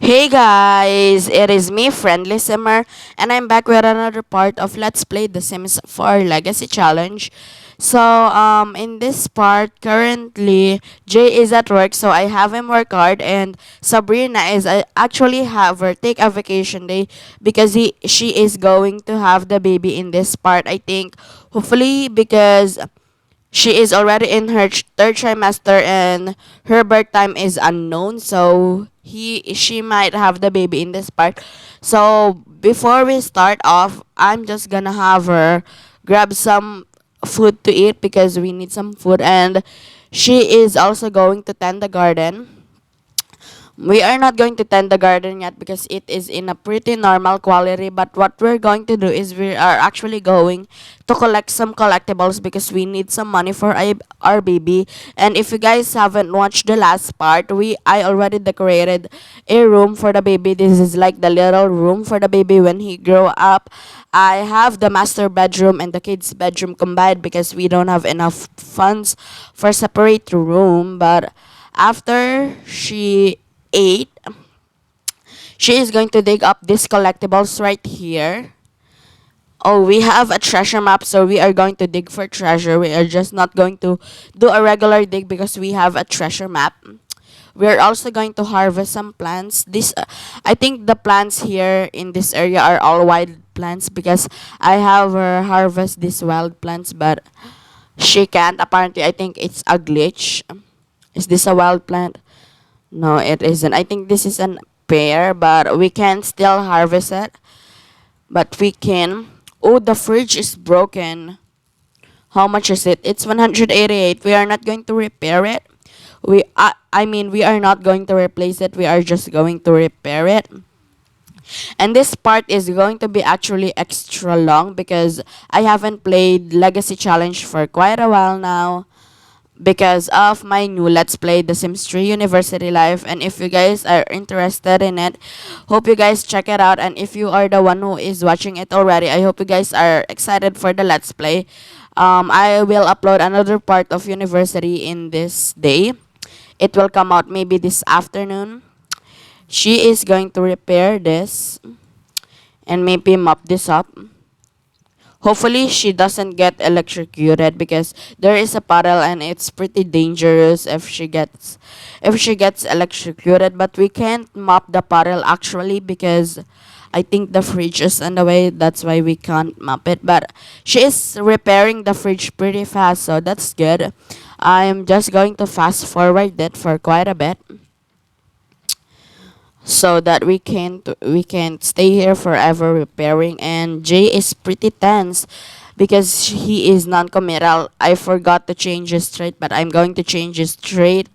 Hey guys, it is me, FriendlySimmer, and I'm back with another part of Let's Play The Sims 4 Legacy Challenge. In this part, currently, Jay is at work, so I have him work hard, and Sabrina is actually have her take a vacation day because she is going to have the baby in this part, I think, hopefully because she is already in her third trimester and her birth time is unknown, so she might have the baby in this part. So before we start off, I'm just gonna have her grab some food to eat because we need some food, and she is also going to tend the garden. We are not going to tend the garden yet because it is in a pretty normal quality, but what we're going to do is we are actually going to collect some collectibles because we need some money for our baby. And if you guys haven't watched the last part, I already decorated a room for the baby. This is like the little room for the baby when he grow up. I have the master bedroom and the kids bedroom combined because we don't have enough funds for separate room. But after she ate, she is going to dig up these collectibles right here. Oh, we have a treasure map, so we are going to dig for treasure. We are just not going to do a regular dig because we have a treasure map. We are also going to harvest some plants. I think the plants here in this area are all wild plants because I have her harvest these wild plants, but she can't. Apparently, I think it's a glitch. Is this a wild plant? No, it isn't. I think this is an pear, but we can still harvest it. But we can. Oh, the fridge is broken. How much is it? It's 188. We are not going to repair it. We are not going to replace it. We are just going to repair it. And this part is going to be actually extra long because I haven't played Legacy Challenge for quite a while now because of my new Let's Play The Sims 3 University Life. And if you guys are interested in it, hope you guys check it out. And if you are the one who is watching it already, I hope you guys are excited for the Let's Play. I will upload another part of University in this day. It will come out maybe this afternoon. She is going to repair this and maybe mop this up. Hopefully she doesn't get electrocuted because there is a puddle and it's pretty dangerous if she gets electrocuted, but we can't mop the puddle actually because I think the fridge is on the way. That's why we can't mop it. But she is repairing the fridge pretty fast, so that's good. I'm just going to fast forward that for quite a bit so that we can stay here forever repairing. And Jay is pretty tense because he is non-committal. I forgot to change his trait, but I'm going to change his trait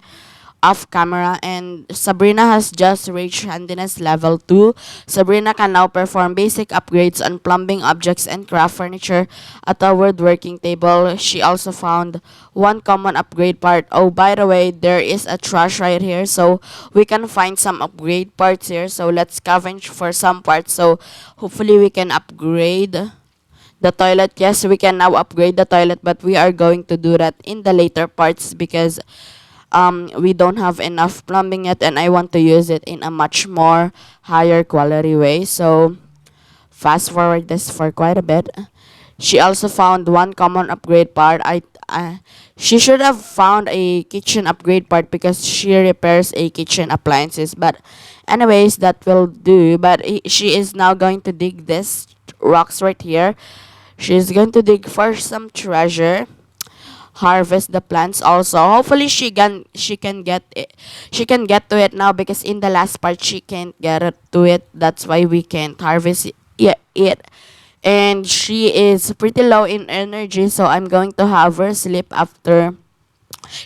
off camera. And Sabrina has just reached handiness level 2. Sabrina can now perform basic upgrades on plumbing objects and craft furniture at a woodworking table. She also found one common upgrade part. Oh, by the way, there is a trash right here, so we can find some upgrade parts here. So let's scavenge for some parts. So hopefully we can upgrade the toilet. Yes, we can now upgrade the toilet, but we are going to do that in the later parts because we don't have enough plumbing yet and I want to use it in a much more higher quality way. So fast forward this for quite a bit. She also found one common upgrade part. She should have found a kitchen upgrade part because she repairs a kitchen appliances, but anyways, that will do. But she is now going to dig this rocks right here. She's going to dig for some treasure, harvest the plants also. Hopefully she can get to it now because in the last part she can't get to it. That's why we can't harvest it. And she is pretty low in energy, so I'm going to have her sleep after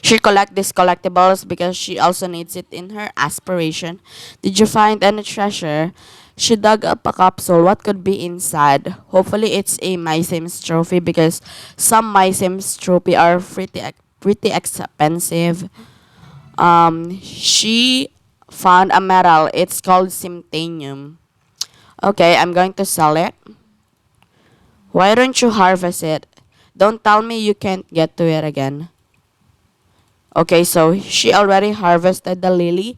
she collect these collectibles because she also needs it in her aspiration. Did you find any treasure? She dug up a capsule. What could be inside? Hopefully it's a My Sims trophy because some My Sims trophy are pretty expensive. She found a metal. It's called Simtanium. Okay, I'm going to sell it. Why don't you harvest it? Don't tell me you can't get to it again. Okay, so she already harvested the lily.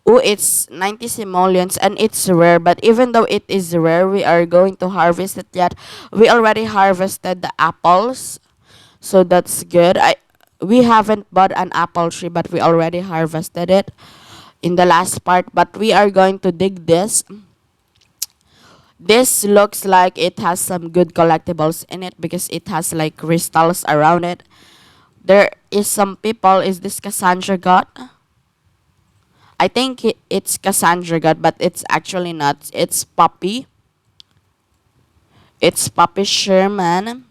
Oh, it's 90 simoleons and it's rare. But even though it is rare, we are going to harvest it yet. We already harvested the apples, so that's good. We haven't bought an apple tree, but we already harvested it in the last part. But we are going to dig this. This looks like it has some good collectibles in it because it has like crystals around it. There is some people. Is this Cassandra God? I think it's Cassandra God, but it's actually not. It's Poppy. It's Poppy Sherman.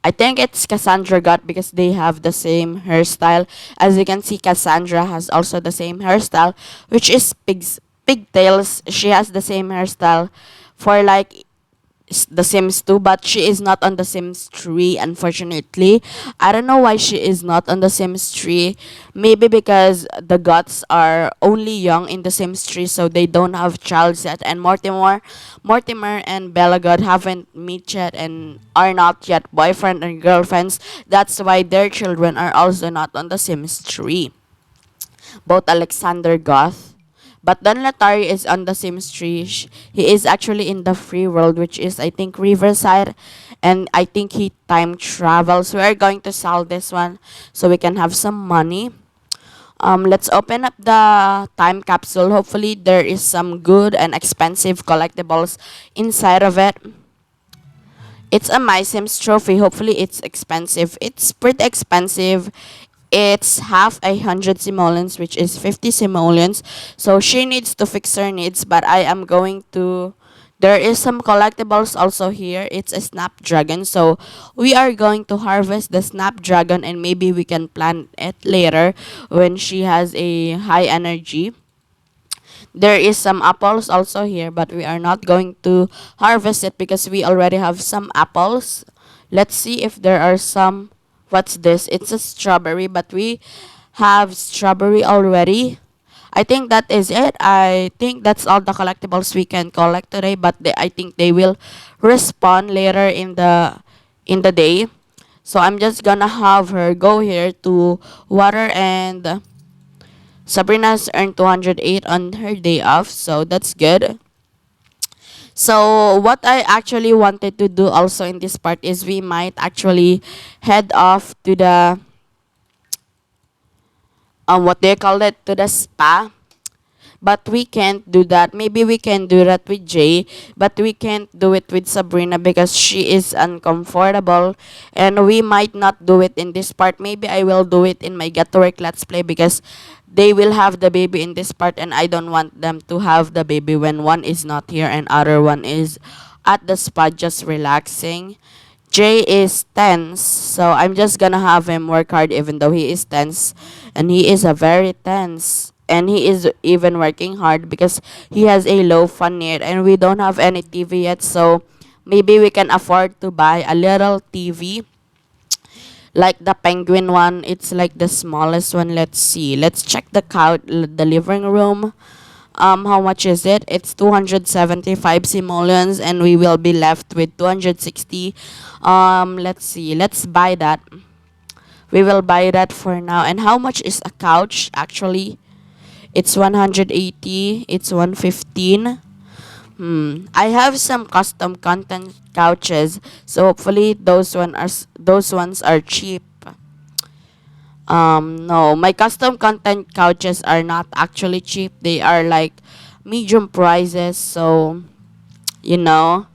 I think it's Cassandra God because they have the same hairstyle. As you can see, Cassandra has also the same hairstyle, which is pigtails. She has the same hairstyle for like the Sims 2, but she is not on the Sims 3, unfortunately. I don't know why she is not on the Sims 3. Maybe because the gods are only young in the Sims 3, so they don't have child yet. And Mortimer and Bella God haven't met yet and are not yet boyfriend and girlfriends. That's why their children are also not on the Sims 3. Both Alexander Goth. But Don Latari is on the Sims 3. He is actually in the free world, which is, I think, Riverside. And I think he time travels. We are going to sell this one so we can have some money. Let's open up the time capsule. Hopefully, there is some good and expensive collectibles inside of it. It's a My Sims trophy. Hopefully, it's expensive. It's pretty expensive. It's half 100 simoleons, which is 50 simoleons. So she needs to fix her needs, but I am going to. There is some collectibles also here. It's a snapdragon, so we are going to harvest the snapdragon and maybe we can plant it later when she has a high energy. There is some apples also here, but we are not going to harvest it because we already have some apples. Let's see if there are some. What's this? It's a strawberry, but we have strawberry already. I think that is it. I think that's all the collectibles we can collect today, but I think they will respawn later in the day. So I'm just gonna have her go here to water, and Sabrina's earned 208 on her day off, so that's good. So what I actually wanted to do also in this part is we might actually head off to the what do you call it, to the spa, but we can't do that. Maybe we can do that with Jay, but we can't do it with Sabrina because she is uncomfortable, and we might not do it in this part. Maybe I will do it in my Get to Work Let's Play because they will have the baby in this part, and I don't want them to have the baby when one is not here and other one is at the spa just relaxing. Jay is tense, so I'm just gonna have him work hard even though he is tense. And he is a very tense. And he is even working hard because he has a low fund yet and we don't have any TV yet. So maybe we can afford to buy a little TV like the penguin one. It's like the smallest one. Let's see. Let's check the living room. How much is it? It's 275 simoleons and we will be left with 260. Let's see. Let's buy that. We will buy that for now. And how much is a couch actually? It's 180. It's 115. I have some custom content couches, so hopefully those ones are cheap. No, my custom content couches are not actually cheap. They are like medium prices, so you know.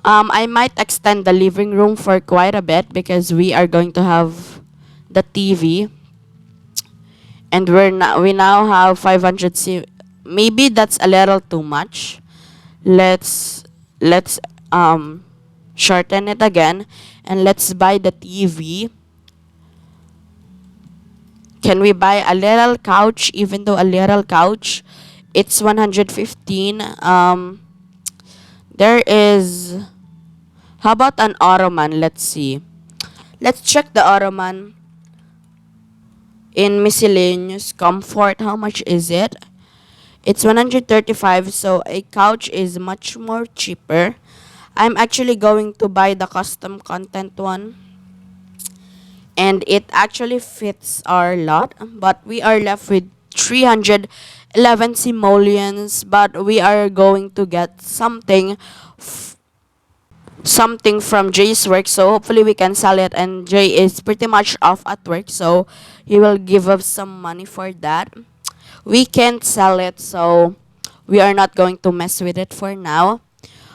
I might extend the living room for quite a bit because we are going to have the TV, and we now have 500 maybe that's a little too much. Let's shorten it again and let's buy the TV. Can we buy a little couch? Even though a little couch, it's 115. There is. How about an ottoman? Let's see. Let's check the ottoman in miscellaneous comfort. How much is it? It's 135. So a couch is much more cheaper. I'm actually going to buy the custom content one. And it actually fits our lot, but we are left with 311 simoleons, but we are going to get something from Jay's work, so hopefully we can sell it, and Jay is pretty much off at work, so he will give us some money for that. We can't sell it, so we are not going to mess with it for now.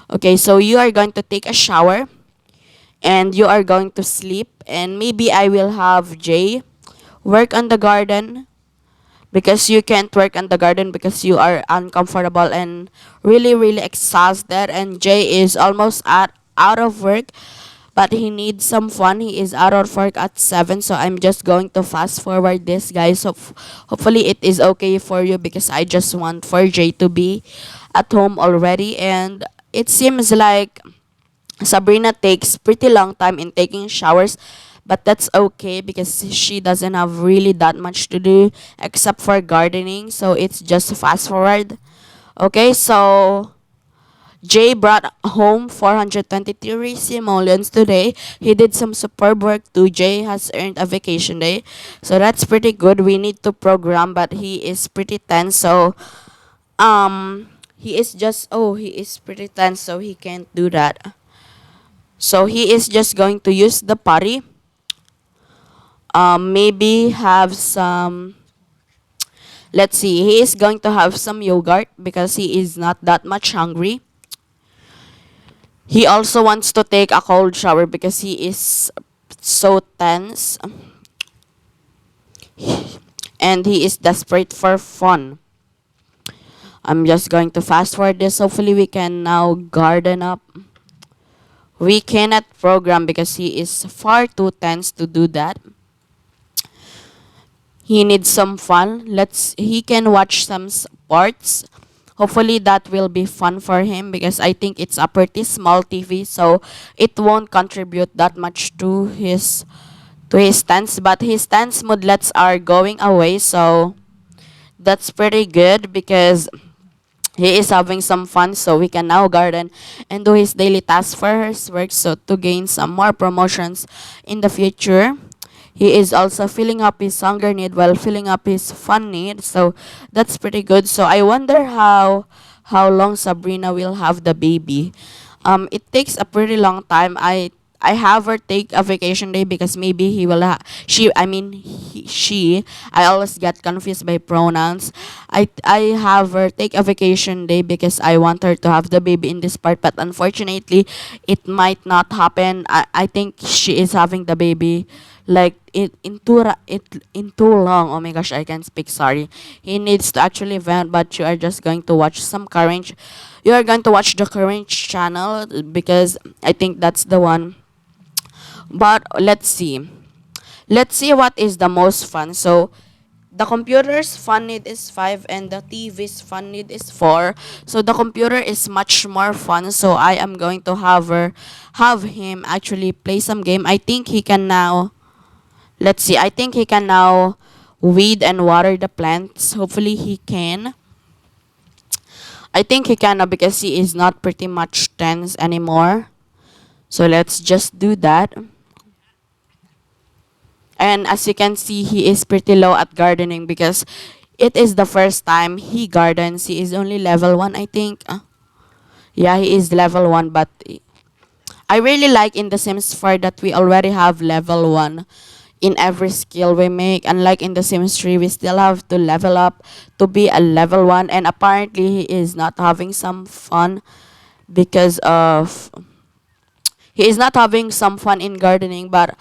Okay, so you are going to take a shower and you are going to sleep, and maybe I will have Jay work on the garden because you can't work on the garden because you are uncomfortable and really exhausted, and Jay is almost out of work, but he needs some fun. He is out of work at 7, so I'm just going to fast forward this, guys. So hopefully it is okay for you because I just want for Jay to be at home already. And it seems like Sabrina takes pretty long time in taking showers, but that's okay because she doesn't have really that much to do except for gardening, so it's just fast forward. Okay, so Jay brought home 423 simoleons today. He did some superb work too. Jay has earned a vacation day. So that's pretty good. We need to program, but he is pretty tense. So he is pretty tense, so he can't do that. So he is just going to use the potty. Maybe have some, let's see, he is going to have some yogurt because he is not that much hungry. He also wants to take a cold shower because he is so tense and he is desperate for fun. I'm just going to fast forward this. Hopefully we can now garden up. We cannot program because he is far too tense to do that. He needs some fun. He can watch some sports. Hopefully that will be fun for him because I think it's a pretty small TV, so it won't contribute that much to his tense, but his tense moodlets are going away, so that's pretty good because he is having some fun, so we can now garden and do his daily tasks for his work, so to gain some more promotions in the future. He is also filling up his hunger need while filling up his fun need, so that's pretty good. So I wonder how long Sabrina will have the baby. It takes a pretty long time. I have her take a vacation day because maybe he will she I mean she I always get confused by pronouns. I have her take a vacation day because I want her to have the baby in this part, but unfortunately it might not happen. I think she is having the baby like in too long. Oh my gosh, I can't speak, sorry. He needs to actually vent, but you are just going to watch some current. You are going to watch the current channel because I think that's the one. But let's see what is the most fun. So the computer's fun need is 5 and the TV's fun need is 4. So the computer is much more fun. So I am going to have him actually play some game. I think he can now, let's see, I think he can now weed and water the plants. Hopefully he can. I think he can now because he is not pretty much tense anymore. So let's just do that. And as you can see, he is pretty low at gardening because it is the first time he gardens. He is only level 1, I think. Yeah, he is level 1, but I really like in The Sims 4 that we already have level 1 in every skill we make. Unlike in The Sims 3, we still have to level up to be a level 1. And apparently, he is not having some fun because of... He is not having some fun in gardening, but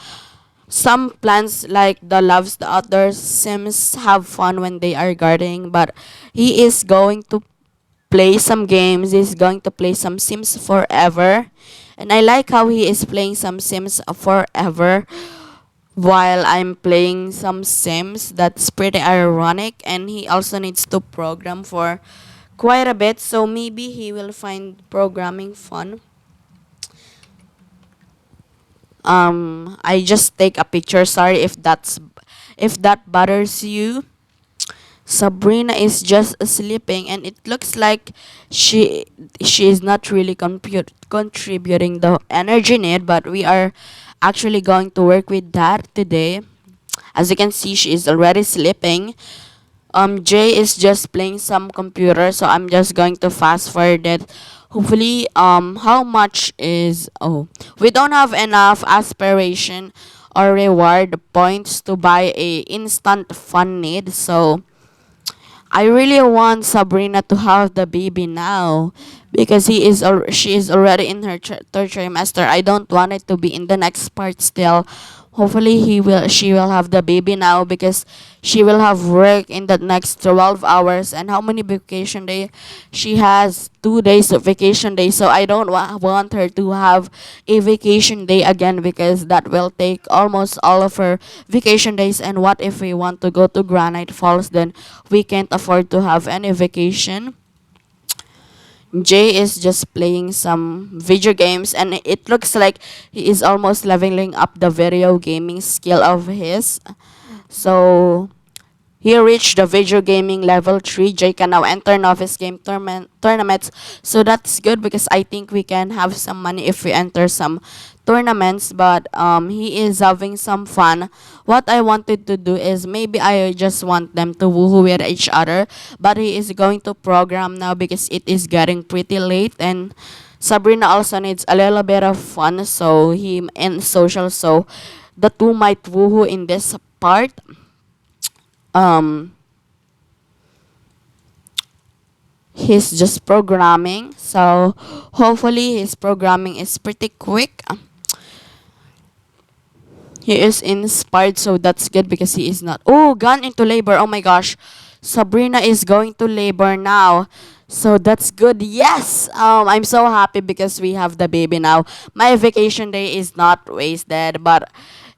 some plants like the loves the other Sims have fun when they are gardening. But he is going to play some games. He's going to play some Sims Forever. And I like how he is playing some Sims Forever while I'm playing some Sims. That's pretty ironic. And he also needs to program for quite a bit. So maybe he will find programming fun. I just take a picture. Sorry if that bothers you. Sabrina is just sleeping, and it looks like she is not really contributing the energy need, but we are actually going to work with that today. As you can see, she is already sleeping. Jay is just playing some computer, so I'm just going to fast forward it. Hopefully, how much is, oh, we don't have enough aspiration or reward points to buy a instant fun need, so I really want Sabrina to have the baby now because she is already in her third trimester. I don't want it to be in the next part still. Hopefully she will have the baby now because she will have work in the next 12 hours. And how many vacation day she has? 2 days of vacation day. So I don't want her to have a vacation day again because that will take almost all of her vacation days. And what if we want to go to Granite Falls, then we can't afford to have any vacation. Jay is just playing some video games, and it looks like he is almost leveling up the video gaming skill of his. So he reached the video gaming level 3. Jay can now enter novice game tournaments. So that's good because I think we can have some money if we enter some tournaments. But he is having some fun. What I wanted to do is maybe I just want them to woohoo with each other. But he is going to program now because it is getting pretty late. And Sabrina also needs a little bit of fun. So he and social. So the two might woohoo in this part. um he's just programming, so hopefully his programming is pretty quick. He is inspired, so that's good because he is not, oh, gone into labor. Oh my gosh, Sabrina is going to labor now, so that's good. Yes, I'm so happy because we have the baby now. My vacation day is not wasted, but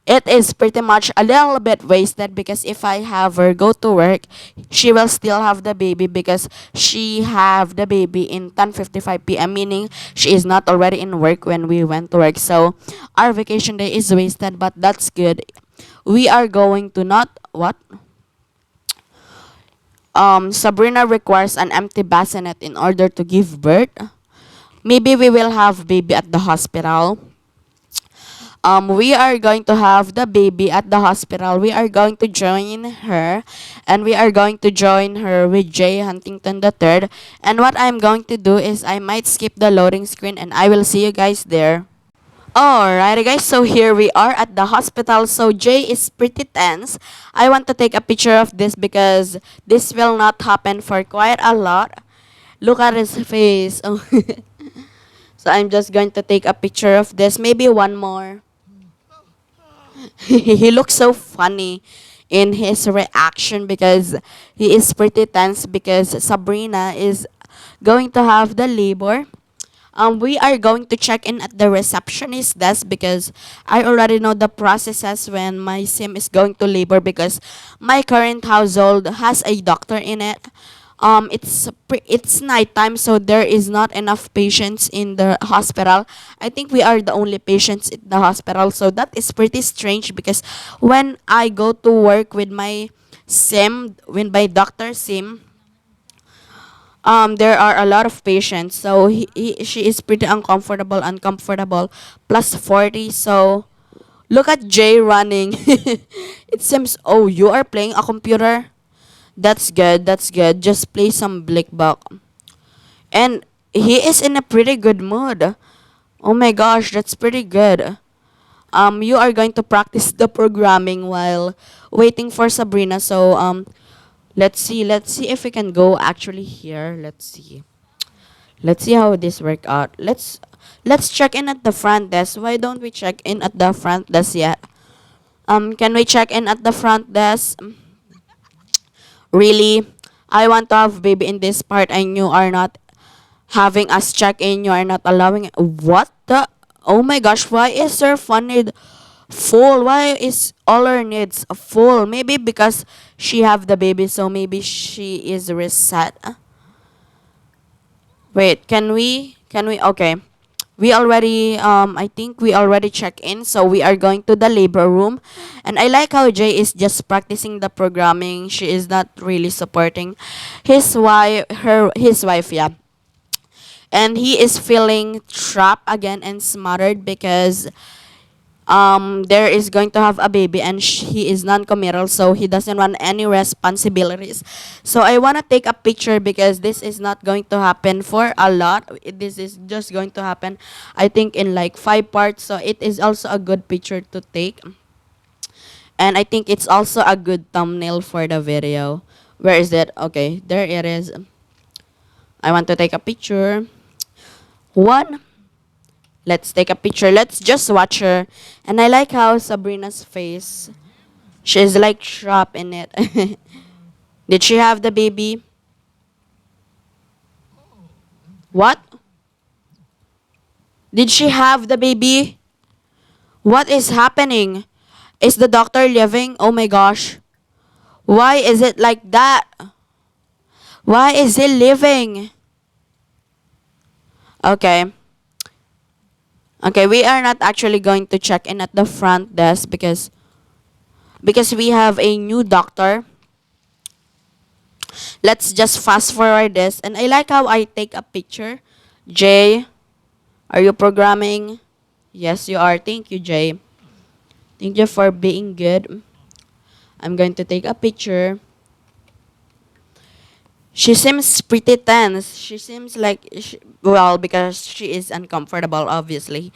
it is pretty much a little bit wasted because if I have her go to work, she will still have the baby because she have the baby in 10:55 p.m. meaning she is not already in work when we went to work. So our vacation day is wasted, but that's good. We are going to not what? Sabrina requires an empty bassinet in order to give birth. Maybe we will have baby at the hospital. We are going to have the baby at the hospital. We are going to join her, and we are going to join her with Jay Huntington the third. And what I'm going to do is I might skip the loading screen, and I will see you guys there. Alrighty guys, so here we are at the hospital. So Jay is pretty tense. I want to take a picture of this because this will not happen for quite a lot. Look at his face. Oh. So I'm just going to take a picture of this. Maybe one more. He looks so funny in his reaction because he is pretty tense because Sabrina is going to have the labor. We are going to check in at the receptionist desk because I already know the processes when my sim is going to labor because my current household has a doctor in it. It's nighttime, so there is not enough patients in the hospital. I think we are the only patients in the hospital, so that is pretty strange because when I go to work with my sim, when my doctor sim, there are a lot of patients, so she is pretty uncomfortable, plus 40. So look at Jay running. It seems, oh, you are playing a computer. That's good, that's good. Just play some Blickbuck. And he is in a pretty good mood. Oh my gosh, that's pretty good. You are going to practice the programming while waiting for Sabrina. So let's see if we can go actually here. Let's see how this work out. Let's check in at the front desk. Why don't we check in at the front desk yet? Can we check in at the front desk? Really? I want to have baby in this part and you are not having us check in. You are not allowing it. What the? Oh my gosh, why is her fun need full? Why is all her needs full? Maybe because she have the baby, so maybe she is reset. Wait, can we okay. We already I think we already checked in, so we are going to the labor room. And I like how Jay is just practicing the programming. She is not really supporting his wife, yeah. And he is feeling trapped again and smothered because there is going to have a baby, and he is non-committal, so he doesn't want any responsibilities. So I want to take a picture because this is not going to happen for a lot. This is just going to happen, I think, in like 5 parts, so it is also a good picture to take. And I think it's also a good thumbnail for the video. Where is it? Okay, there it is. I want to take a picture. One. Let's take a picture. Let's just watch her. And I like how Sabrina's face, she's like trapped in it. Did she have the baby? What? Did she have the baby? What is happening? Is the doctor living? Oh my gosh. Why is it like that? Why is he living? Okay. Okay, we are not actually going to check in at the front desk because we have a new doctor. Let's just fast forward this. And I like how I take a picture. Jay, are you programming? Yes, you are. Thank you, Jay. Thank you for being good. I'm going to take a picture. She seems pretty tense. She seems like, well, because she is uncomfortable, obviously.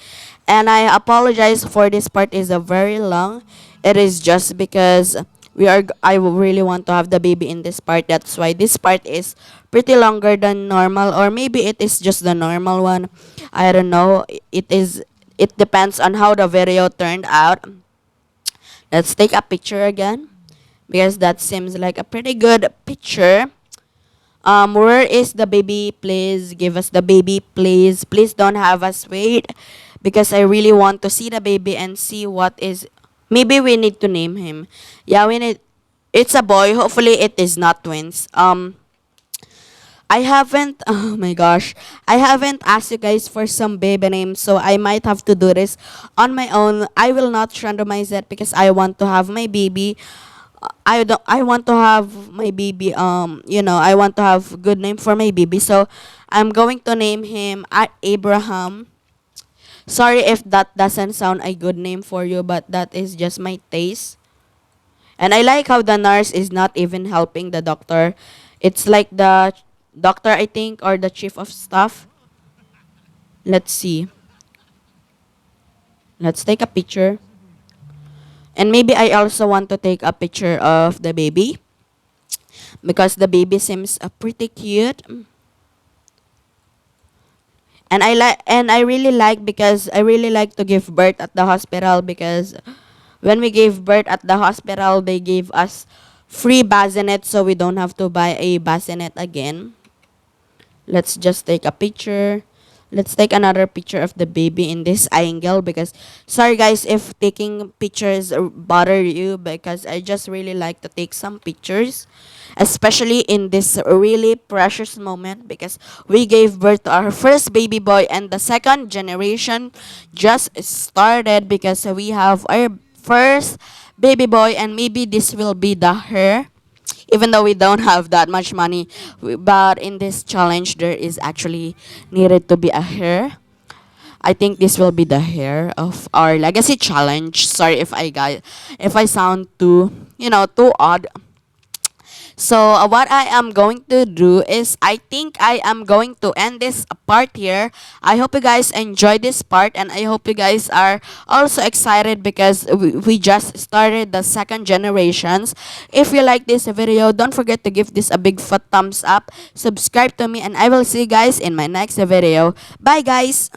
And I apologize for this part is a very long. It is just because I really want to have the baby in this part. That's why this part is pretty longer than normal, or maybe it is just the normal one. I don't know. It depends on how the video turned out. Let's take a picture again because that seems like a pretty good picture. Where is the baby? Please give us the baby, please. Please don't have us wait because I really want to see the baby and see what is. Maybe we need to name him. Yeah, we need. It's a boy. Hopefully, it is not twins. I haven't. Oh my gosh, I haven't asked you guys for some baby names, so I might have to do this on my own. I will not randomize it because I want to have my baby. I want to have my baby, I want to have good name for my baby, so I'm going to name him Abraham. Sorry if that doesn't sound a good name for you, but that is just my taste. And I like how the nurse is not even helping the doctor. It's like the doctor, I think, or the chief of staff. Let's see. Let's take a picture. And maybe I also want to take a picture of the baby because the baby seems pretty cute. And I really like because I really like to give birth at the hospital because when we gave birth at the hospital, they gave us free bassinet so we don't have to buy a bassinet again. Let's just take a picture. Let's take another picture of the baby in this angle because sorry guys if taking pictures bother you because I just really like to take some pictures, especially in this really precious moment because we gave birth to our first baby boy and the second generation just started because we have our first baby boy, and maybe this will be the hair even though we don't have that much money. But in this challenge there is actually needed to be a hair. I think this will be the hair of our legacy challenge. Sorry if I sound too odd. So what I am going to do is I think I am going to end this part here. I hope you guys enjoy this part, and I hope you guys are also excited because we just started the second generations. If you like this video, don't forget to give this a big fat thumbs up, subscribe to me, and I will see you guys in my next video. Bye guys.